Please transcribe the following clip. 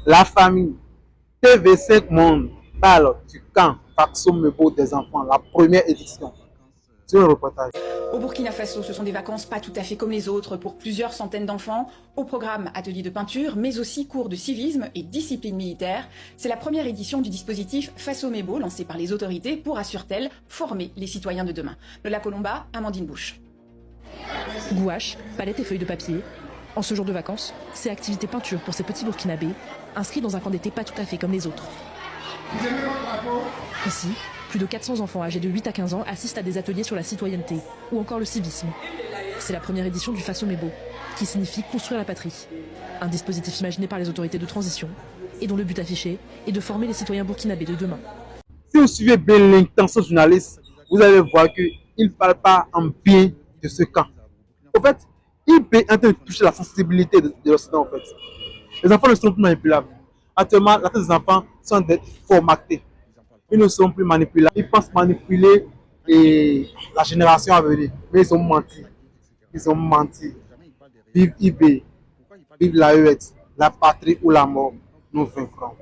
La famille. TV5 Monde parle du camp Faxo Mebo des enfants, la première édition. C'est un reportage. Au Burkina Faso, ce sont des vacances pas tout à fait comme les autres pour plusieurs centaines d'enfants. Au programme, ateliers de peinture, mais aussi cours de civisme et discipline militaire. C'est la première édition du dispositif Faso Mebo, lancé par les autorités pour, assure-t-elle, former les citoyens de demain. Lola Colomba, Amandine Bouche. Gouache, palette et feuilles de papier. En ce jour de vacances, c'est activité peinture pour ces petits Burkinabés, inscrits dans un camp d'été pas tout à fait comme les autres. Ici, plus de 400 enfants âgés de 8 à 15 ans assistent à des ateliers sur la citoyenneté ou encore le civisme. C'est la première édition du Faso Mebo, qui signifie construire la patrie. Un dispositif imaginé par les autorités de transition et dont le but affiché est de former les citoyens burkinabés de demain. Si vous suivez bien l'intention journaliste, vous allez voir qu'il ne parle pas en bien de ce camp. En fait, il est en train de toucher la sensibilité de l'Occident. En fait. Les enfants ne sont plus manipulables. Actuellement, la tête des enfants sont d'être formatés. Ils ne sont plus manipulables. Ils pensent manipuler la génération à venir. Mais ils ont menti. Ils ont menti. Vive IB, vive l'AEX, la patrie ou la mort, nous vaincrons.